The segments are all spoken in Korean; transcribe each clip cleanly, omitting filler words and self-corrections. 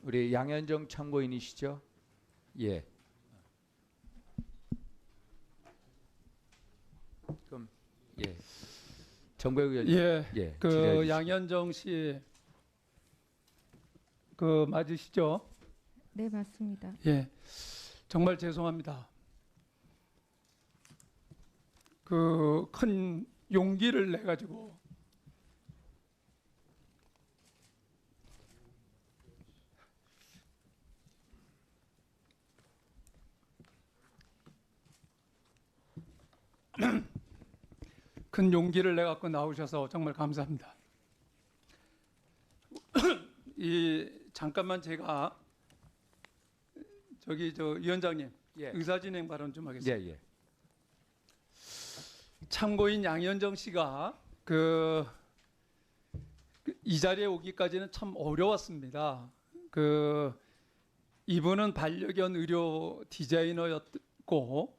우리 양현정 참고인이시죠? 예. 그럼 예. 정배우 의원. 예, 예. 그 질의해 주시죠. 양현정 씨 그 맞으시죠? 네, 맞습니다. 예, 정말 죄송합니다. 그 큰 용기를 내 가지고 큰 용기를 내 갖고 나오셔서 정말 감사합니다. 이 잠깐만 제가 저기 저 위원장님 예. 의사진행 발언 좀 하겠습니다. 예, 예. 참고인 양현정 씨가 이 자리에 오기까지는 참 어려웠습니다. 이분은 반려견 의료 디자이너였고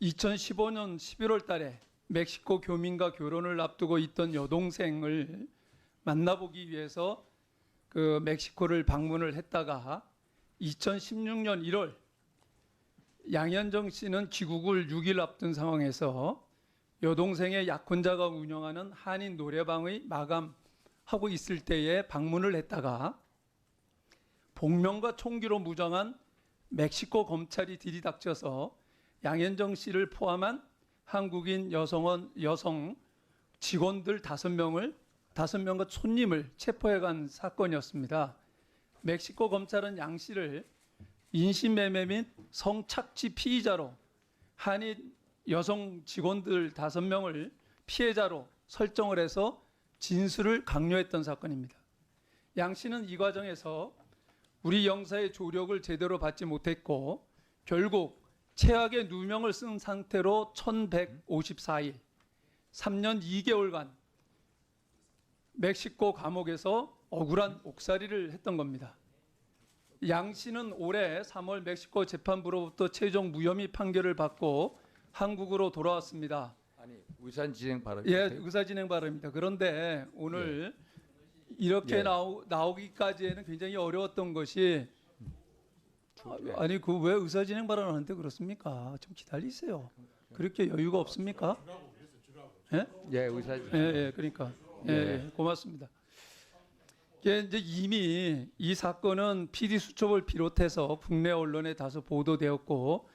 2015년 11월 달에 멕시코 교민과 결혼을 앞두고 있던 여동생을 만나보기 위해서 그 멕시코를 방문을 했다가 2016년 1월 양현정 씨는 귀국을 6일 앞둔 상황에서 여동생의 약혼자가 운영하는 한인 노래방의 마감하고 있을 때에 방문을 했다가 복면과 총기로 무장한 멕시코 검찰이 들이닥쳐서 양현정 씨를 포함한 한국인 여성 직원들 5명과 손님을 체포해간 사건이었습니다. 멕시코 검찰은 양 씨를 인신매매 및 성착취 피의자로 한인 여성 직원들 5명을 피해자로 설정을 해서 진술을 강요했던 사건입니다. 양 씨는 이 과정에서 우리 영사의 조력을 제대로 받지 못했고 결국 최악의 누명을 쓴 상태로 1154일 3년 2개월간 멕시코 감옥에서 억울한 옥살이를 했던 겁니다. 양 씨는 올해 3월 멕시코 재판부로부터 최종 무혐의 판결을 받고 한국으로 돌아왔습니다. 아니, 의사 진행 발언. 예, 의사진행 발언입니다. 그런데 오늘 이렇게 예. 나오기까지는 굉장히 어려웠던 것이 예. 아니 그 왜 의사진행 발언을 하는데 그렇습니까? 좀 기다리세요. 그렇게 여유가 없습니까? 예? 예, 의사 예, 예, 그러니까 예, 고맙습니다. 이게 이제 이미 이 사건은 PD 수첩을 비롯해서 국내 언론에 다소 보도되었고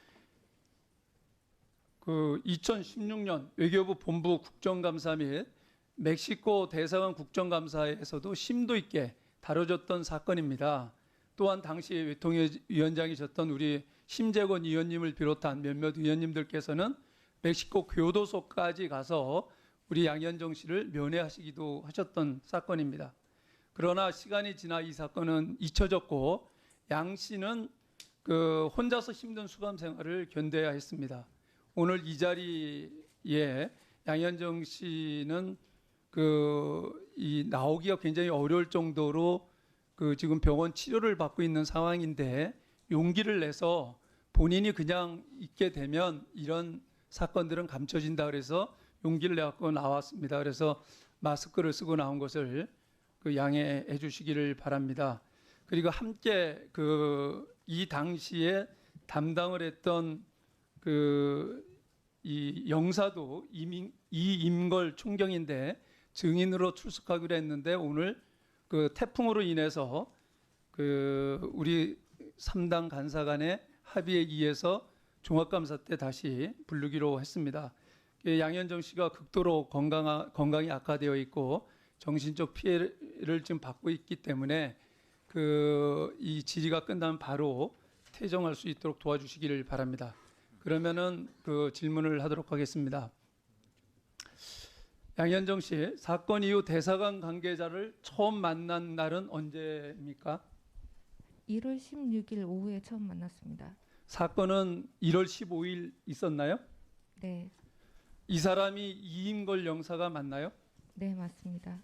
그 2016년 외교부 본부 국정감사 및 멕시코 대사관 국정감사에서도 심도 있게 다뤄졌던 사건입니다. 또한 당시 외통위원장이셨던 우리 심재권 의원님을 비롯한 몇몇 의원님들께서는 멕시코 교도소까지 가서 우리 양현정 씨를 면회하시기도 하셨던 사건입니다. 그러나 시간이 지나 이 사건은 잊혀졌고 양 씨는 그 혼자서 힘든 수감 생활을 견뎌야 했습니다. 오늘 이 자리에 양현정 씨는 나오기가 굉장히 어려울 정도로 지금 병원 치료를 받고 있는 상황인데 용기를 내서 본인이 그냥 있게 되면 이런 사건들은 감춰진다 그래서 용기를 내갖고 나왔습니다. 그래서 마스크를 쓰고 나온 것을 양해해 주시기를 바랍니다. 그리고 함께 이 당시에 담당을 했던 이 영사도 이임걸 총경인데 증인으로 출석하기로 했는데 오늘 태풍으로 인해서 우리 3당 간사 간의 합의에 의해서 종합감사 때 다시 부르기로 했습니다. 양현정 씨가 극도로 건강이 악화되어 있고 정신적 피해를 지금 받고 있기 때문에 이 질의가 끝나면 바로 퇴정할 수 있도록 도와주시기를 바랍니다. 그러면은 질문을 하도록 하겠습니다. 양현정 씨, 사건 이후 대사관 관계자를 처음 만난 날은 언제입니까? 1월 16일 오후에 처음 만났습니다. 사건은 1월 15일 있었나요? 네, 이 사람이 이임걸 영사가 맞나요? 네, 맞습니다.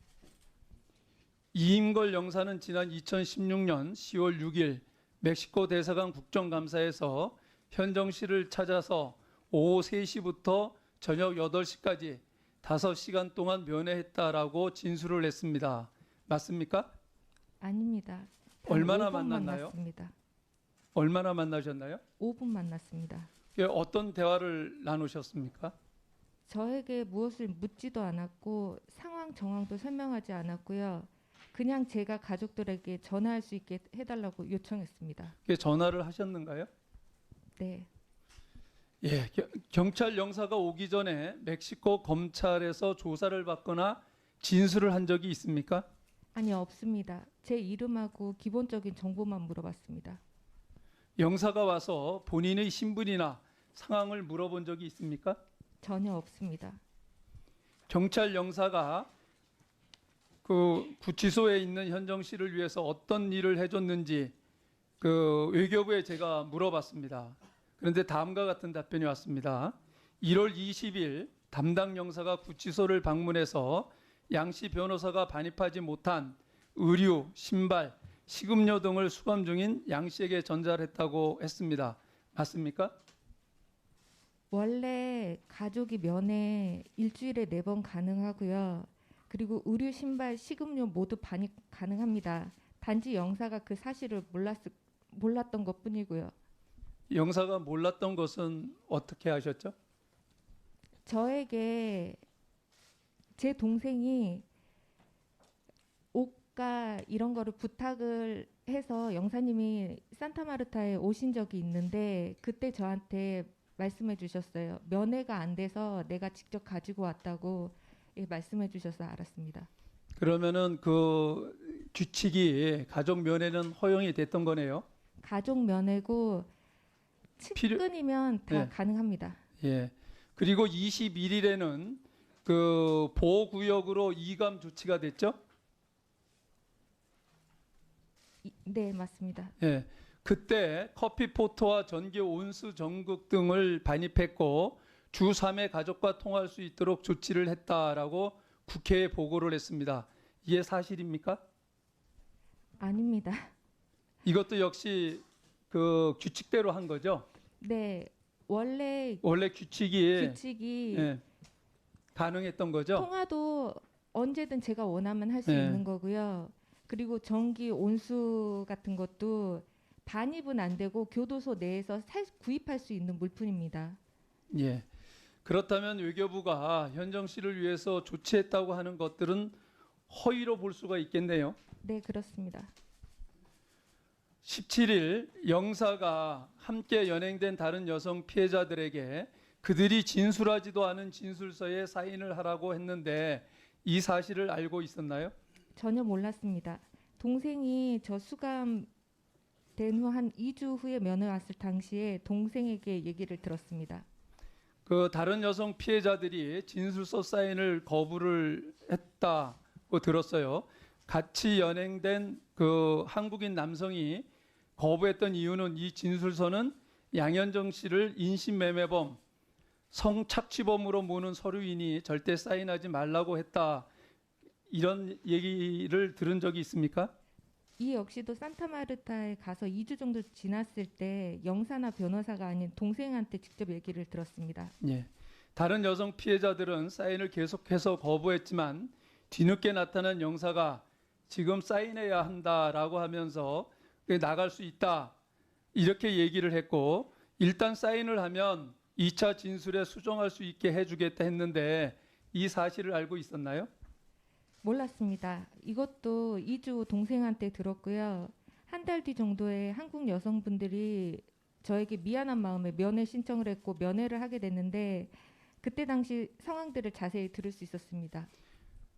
이임걸 영사는 지난 2016년 10월 6일 멕시코 대사관 국정감사에서 현정 씨를 찾아서 오후 3시부터 저녁 8시까지 5시간 동안 면회했다라고 진술을 했습니다. 맞습니까? 아닙니다. 얼마나 5분 만났나요? 만났습니다. 얼마나 만나셨나요? 5분 만났습니다. 어떤 대화를 나누셨습니까? 저에게 무엇을 묻지도 않았고 상황 정황도 설명하지 않았고요. 그냥 제가 가족들에게 전화할 수 있게 해달라고 요청했습니다. 전화를 하셨는가요? 네, 예, 경찰 영사가 오기 전에 멕시코 검찰에서 조사를 받거나 진술을 한 적이 있습니까? 아니 없습니다. 제 이름하고 기본적인 정보만 물어봤습니다. 영사가 와서 본인의 신분이나 상황을 물어본 적이 있습니까? 전혀 없습니다. 경찰 영사가 그 구치소에 있는 현정 씨를 위해서 어떤 일을 해줬는지 그 외교부에 제가 물어봤습니다. 그런데 다음과 같은 답변이 왔습니다. 1월 20일 담당 영사가 구치소를 방문해서 양 씨 변호사가 반입하지 못한 의류, 신발, 식음료 등을 수감 중인 양 씨에게 전달을 했다고 했습니다. 맞습니까? 원래 가족이 면회 일주일에 4번 가능하고요. 그리고 의류, 신발, 식음료 모두 반입 가능합니다. 단지 영사가 그 사실을 몰랐던 것뿐이고요. 영사가 몰랐던 것은 어떻게 하셨죠? 저에게 제 동생이 옷가 이런 거를 부탁을 해서 영사님이 산타마르타에 오신 적이 있는데 그때 저한테 말씀해 주셨어요. 면회가 안 돼서 내가 직접 가지고 왔다고 말씀해 주셔서 알았습니다. 그러면은 그 규칙이 가족 면회는 허용이 됐던 거네요. 가족 면회고 측근이면 다 네. 가능합니다. 예. 그리고 21일에는 그 보호구역으로 이감 조치가 됐죠. 네, 맞습니다. 예. 그때 커피 포토와 전기 온수 전극 등을 반입했고 주 3회 가족과 통화할 수 있도록 조치를 했다라고 국회에 보고를 했습니다. 이게 사실입니까? 아닙니다. 이것도 역시 그 규칙대로 한 거죠. 네, 원래 원래 규칙이 규칙이 예, 가능했던 거죠. 통화도 언제든 제가 원하면 할 수 네. 있는 거고요. 그리고 전기 온수 같은 것도 반입은 안 되고 교도소 내에서 구입할 수 있는 물품입니다. 예. 그렇다면 외교부가 현정 씨를 위해서 조치했다고 하는 것들은 허위로 볼 수가 있겠네요. 네, 그렇습니다. 17일 영사가 함께 연행된 다른 여성 피해자들에게 그들이 진술하지도 않은 진술서에 사인을 하라고 했는데 이 사실을 알고 있었나요? 전혀 몰랐습니다. 동생이 저 수감된 후 한 2주 후에 면회 왔을 당시에 동생에게 얘기를 들었습니다. 그 다른 여성 피해자들이 진술서 사인을 거부를 했다고 들었어요. 같이 연행된 그 한국인 남성이 거부했던 이유는 이 진술서는 양현정 씨를 인신매매범, 성착취범으로 모는 서류이니 절대 사인하지 말라고 했다. 이런 얘기를 들은 적이 있습니까? 이 역시도 산타마르타에 가서 2주 정도 지났을 때 영사나 변호사가 아닌 동생한테 직접 얘기를 들었습니다. 예. 다른 여성 피해자들은 사인을 계속해서 거부했지만 뒤늦게 나타난 영사가 지금 사인해야 한다라고 하면서 나갈 수 있다 이렇게 얘기를 했고 일단 사인을 하면 2차 진술에 수정할 수 있게 해주겠다 했는데 이 사실을 알고 있었나요? 몰랐습니다. 이것도 2주 동생한테 들었고요. 한 달 뒤 정도에 한국 여성분들이 저에게 미안한 마음에 면회 신청을 했고 면회를 하게 됐는데 그때 당시 상황들을 자세히 들을 수 있었습니다.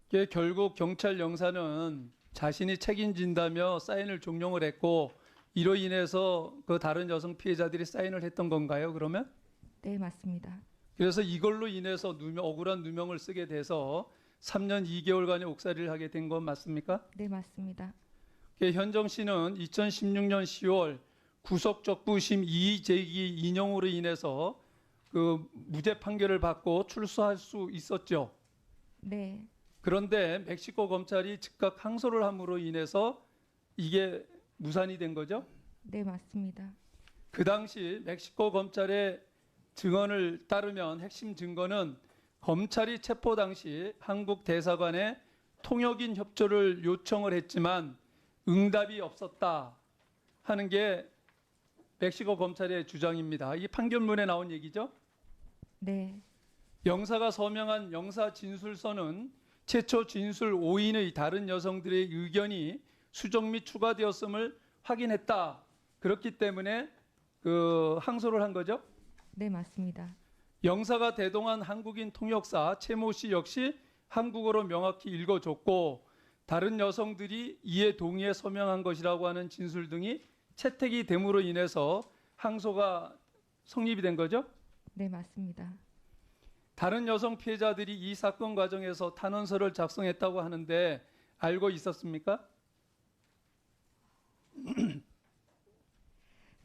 이게 결국 경찰 영사는 자신이 책임진다며 사인을 종용을 했고 이로 인해서 그 다른 여성 피해자들이 사인을 했던 건가요? 그러면? 네, 맞습니다. 그래서 이걸로 인해서 억울한 누명을 쓰게 돼서 3년 2개월간의 옥살이를 하게 된 건 맞습니까? 네, 맞습니다. 현정 씨는 2016년 10월 구속적부심 이의제기 인용으로 인해서 그 무죄 판결을 받고 출소할 수 있었죠. 네, 그런데 멕시코 검찰이 즉각 항소를 함으로 인해서 이게 무산이 된 거죠. 네, 맞습니다. 그 당시 멕시코 검찰의 증언을 따르면 핵심 증거는 검찰이 체포 당시 한국 대사관에 통역인 협조를 요청을 했지만 응답이 없었다 하는 게 멕시코 검찰의 주장입니다. 이게 판결문에 나온 얘기죠. 네, 영사가 서명한 영사 진술서는 최초 진술 5인의 다른 여성들의 의견이 수정 및 추가되었음을 확인했다. 그렇기 때문에 항소를 한 거죠. 네 맞습니다. 영사가 대동한 한국인 통역사 최모 씨 역시 한국어로 명확히 읽어줬고 다른 여성들이 이에 동의해 서명한 것이라고 하는 진술 등이 채택이 됨으로 인해서 항소가 성립이 된 거죠. 네 맞습니다. 다른 여성 피해자들이 이 사건 과정에서 탄원서를 작성했다고 하는데 알고 있었습니까?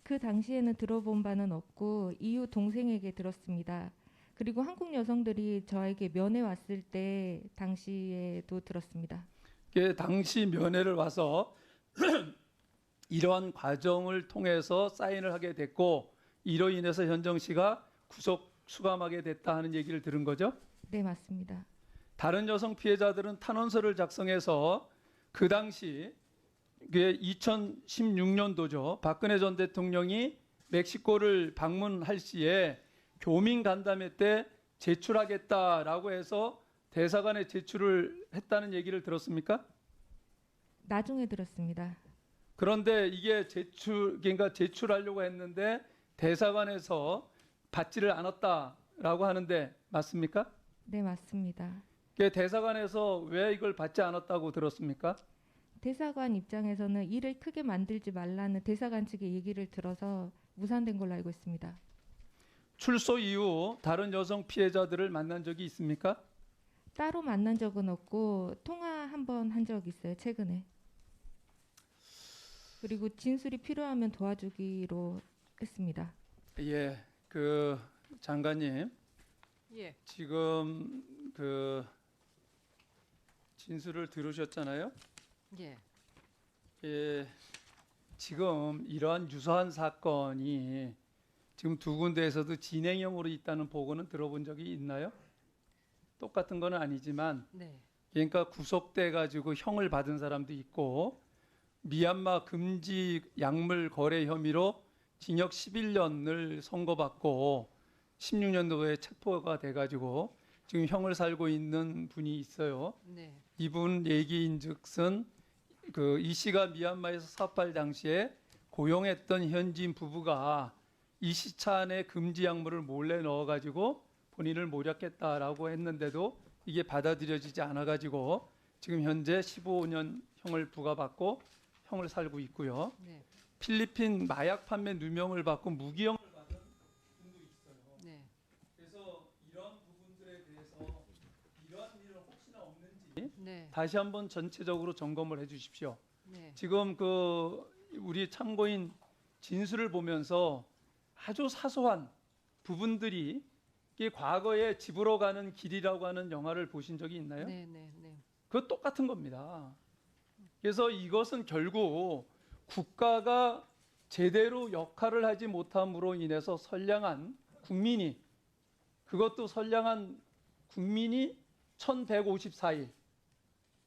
그 당시에는 들어본 바는 없고 이후 동생에게 들었습니다. 그리고 한국 여성들이 저에게 면회 왔을 때 당시에도 들었습니다. 당시 면회를 와서 이러한 과정을 통해서 사인을 하게 됐고 이로 인해서 현정 씨가 구속 수감하게 됐다 하는 얘기를 들은 거죠. 네 맞습니다. 다른 여성 피해자들은 탄원서를 작성해서 그 당시 2016년도죠. 박근혜 전 대통령이 멕시코를 방문할 시에 교민 간담회 때 제출하겠다라고 해서 대사관에 제출을 했다는 얘기를 들었습니까? 나중에 들었습니다. 그런데 이게 그러니까 제출하려고 했는데 대사관에서 받지를 않았다라고 하는데 맞습니까? 네 맞습니다. 대사관에서 왜 이걸 받지 않았다고 들었습니까? 대사관 입장에서는 일을 크게 만들지 말라는 대사관 측의 얘기를 들어서 무산된 걸로 알고 있습니다. 출소 이후 다른 여성 피해자들을 만난 적이 있습니까? 따로 만난 적은 없고 통화 한 번 한 적 있어요. 최근에. 그리고 진술이 필요하면 도와주기로 했습니다. 예, 장관님 예, 지금 진술을 들으셨잖아요. 예, 예, 지금 이러한 유사한 사건이 지금 두 군데에서도 진행형으로 있다는 보고는 들어본 적이 있나요? 똑같은 건 아니지만 네, 그러니까 구속돼 가지고 형을 받은 사람도 있고 미얀마 금지 약물 거래 혐의로 징역 11년을 선고받고 16년도에 체포가 돼 가지고 지금 형을 살고 있는 분이 있어요. 네, 이분 얘기인즉슨 이 씨가 미얀마에서 사업할 당시에 고용했던 현지인 부부가 이 씨 차 안에 금지 약물을 몰래 넣어가지고 본인을 모략했다라고 했는데도 이게 받아들여지지 않아가지고 지금 현재 15년 형을 부과받고 형을 살고 있고요. 네, 필리핀 마약 판매 누명을 받고 무기형을 받은 분도 있어요. 네. 그래서 이런 부분들에 대해서 이러한 일은 혹시나 없는지 네, 다시 한번 전체적으로 점검을 해주십시오. 네, 지금 우리 참고인 진술을 보면서 아주 사소한 부분들이 이게 과거에 집으로 가는 길이라고 하는 영화를 보신 적이 있나요? 네, 네, 네, 그거 똑같은 겁니다. 그래서 이것은 결국 국가가 제대로 역할을 하지 못함으로 인해서 선량한 국민이 그것도 선량한 국민이 1154일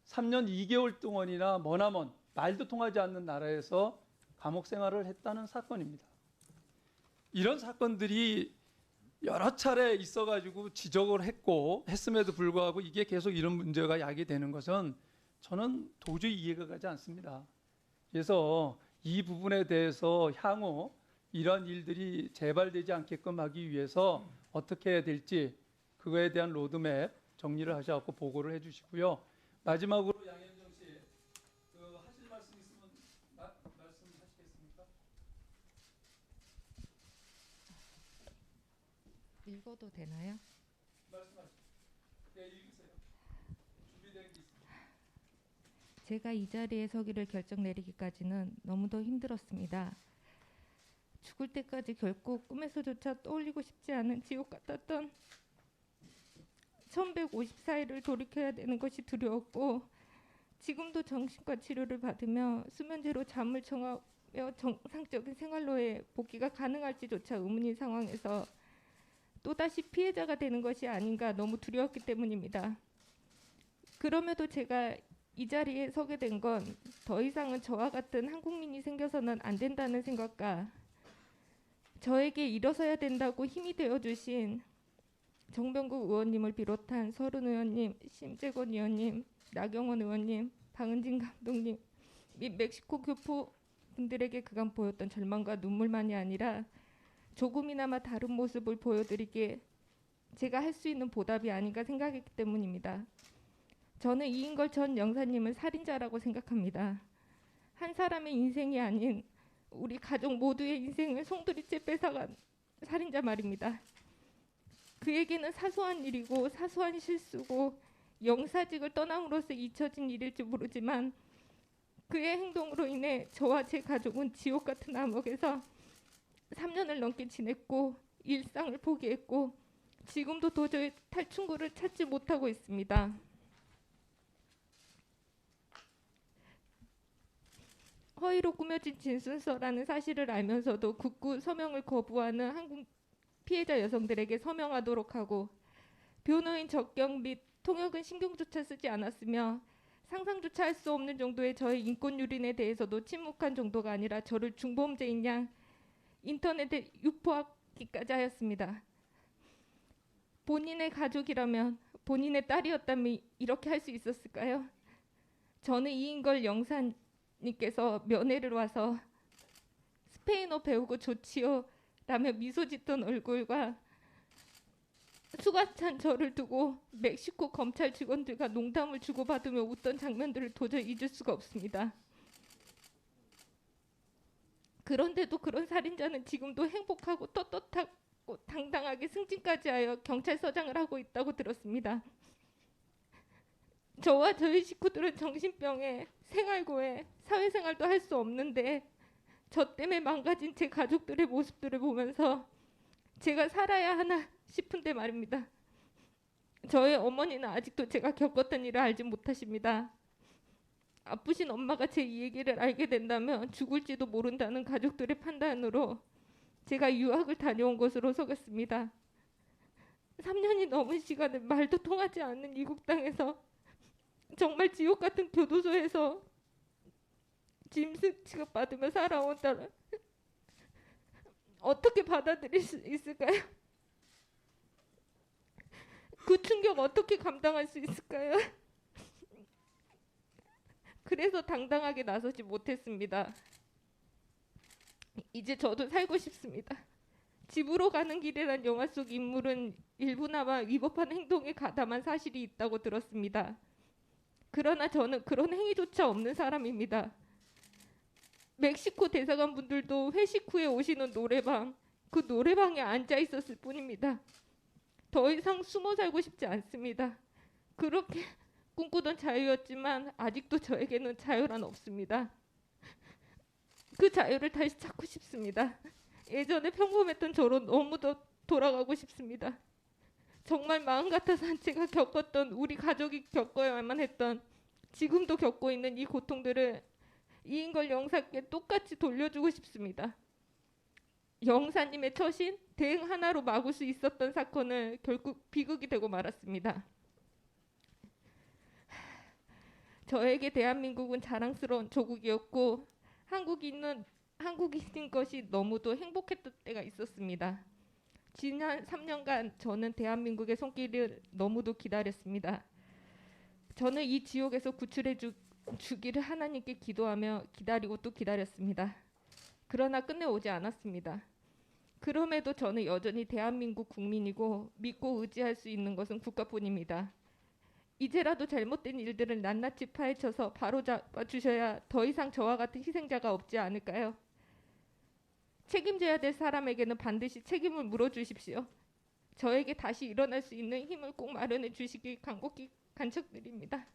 3년 2개월 동안이나 머나먼 말도 통하지 않는 나라에서 감옥 생활을 했다는 사건입니다. 이런 사건들이 여러 차례 있어가지고 지적을 했음에도 불구하고 이게 계속 이런 문제가 야기되는 것은 저는 도저히 이해가 가지 않습니다. 그래서 이 부분에 대해서 향후 이런 일들이 재발되지 않게끔 하기 위해서 어떻게 해야 될지 그거에 대한 로드맵 정리를 하셔서 보고를 해주시고요. 마지막으로 양현정 씨, 하실 말씀 있으면 말씀하시겠습니까? 읽어도 되나요? 말씀하시죠. 네, 읽으세요. 준비된 게 있습니다. 제가 이 자리에 서기를 결정 내리기까지는 너무도 힘들었습니다. 죽을 때까지 결코 꿈에서조차 떠올리고 싶지 않은 지옥 같았던 1154일을 돌이켜야 되는 것이 두려웠고 지금도 정신과 치료를 받으며 수면제로 잠을 청하며 정상적인 생활로의 복귀가 가능할지조차 의문인 상황에서 또다시 피해자가 되는 것이 아닌가 너무 두려웠기 때문입니다. 그럼에도 제가 이 자리에 서게 된 건 더 이상은 저와 같은 한국민이 생겨서는 안 된다는 생각과 저에게 일어서야 된다고 힘이 되어주신 정병국 의원님을 비롯한 서른 의원님, 심재권 의원님, 나경원 의원님, 방은진 감독님 및 멕시코 교포분들에게 그간 보였던 절망과 눈물만이 아니라 조금이나마 다른 모습을 보여드리기에 제가 할 수 있는 보답이 아닌가 생각했기 때문입니다. 저는 이인걸 전 영사님을 살인자라고 생각합니다. 한 사람의 인생이 아닌 우리 가족 모두의 인생을 송두리째 뺏어간 살인자 말입니다. 그에게는 사소한 일이고 사소한 실수고 영사직을 떠남으로써 잊혀진 일일지 모르지만 그의 행동으로 인해 저와 제 가족은 지옥 같은 감옥에서 3년을 넘게 지냈고 일상을 포기했고 지금도 도저히 탈출구를 찾지 못하고 있습니다. 허위로 꾸며진 진술서라는 사실을 알면서도 굳고 서명을 거부하는 한국 피해자 여성들에게 서명하도록 하고 변호인 적격 및 통역은 신경조차 쓰지 않았으며 상상조차 할 수 없는 정도의 저의 인권 유린에 대해서도 침묵한 정도가 아니라 저를 중범죄인 양 인터넷에 유포하기까지 하였습니다. 본인의 가족이라면 본인의 딸이었다면 이렇게 할 수 있었을까요? 저는 이인걸 영사님께서 면회를 와서 스페인어 배우고 좋지요 라며 미소 짓던 얼굴과 수가 찬 저를 두고 멕시코 검찰 직원들과 농담을 주고받으며 웃던 장면들을 도저히 잊을 수가 없습니다. 그런데도 그런 살인자는 지금도 행복하고 떳떳하고 당당하게 승진까지 하여 경찰서장을 하고 있다고 들었습니다. 저와 저희 식구들은 정신병에 생활고에 사회생활도 할 수 없는데 저 때문에 망가진 제 가족들의 모습들을 보면서 제가 살아야 하나 싶은데 말입니다. 저의 어머니는 아직도 제가 겪었던 일을 알지 못하십니다. 아프신 엄마가 제 이 얘기를 알게 된다면 죽을지도 모른다는 가족들의 판단으로 제가 유학을 다녀온 것으로 속였습니다. 3년이 넘은 시간을 말도 통하지 않는 이국 땅에서 정말 지옥 같은 교도소에서 짐승 취급받으며 살아온 딸을 어떻게 받아들일 수 있을까요? 그 충격 어떻게 감당할 수 있을까요? 그래서 당당하게 나서지 못했습니다. 이제 저도 살고 싶습니다. 집으로 가는 길이란 영화 속 인물은 일부나마 위법한 행동에 가담한 사실이 있다고 들었습니다. 그러나 저는 그런 행위조차 없는 사람입니다. 멕시코 대사관 분들도 회식 후에 오시는 노래방, 그 노래방에 앉아 있었을 뿐입니다. 더 이상 숨어 살고 싶지 않습니다. 그렇게 꿈꾸던 자유였지만 아직도 저에게는 자유란 없습니다. 그 자유를 다시 찾고 싶습니다. 예전에 평범했던 저로 너무도 돌아가고 싶습니다. 정말 마음 같아서 제가 겪었던 우리 가족이 겪어야만 했던 지금도 겪고 있는 이 고통들을 이인걸 영사께 똑같이 돌려주고 싶습니다. 영사님의 처신, 대응 하나로 막을 수 있었던 사건을 결국 비극이 되고 말았습니다. 저에게 대한민국은 자랑스러운 조국이었고 한국인인 것이 너무도 행복했던 때가 있었습니다. 지난 3년간 저는 대한민국의 손길을 너무도 기다렸습니다. 저는 이 지옥에서 구출해 주기를 하나님께 기도하며 기다리고 또 기다렸습니다. 그러나 끝내 오지 않았습니다. 그럼에도 저는 여전히 대한민국 국민이고 믿고 의지할 수 있는 것은 국가뿐입니다. 이제라도 잘못된 일들을 낱낱이 파헤쳐서 바로잡아주셔야 더 이상 저와 같은 희생자가 없지 않을까요? 책임져야 될 사람에게는 반드시 책임을 물어주십시오. 저에게 다시 일어날 수 있는 힘을 꼭 마련해 주시길 간곡히 간청드립니다.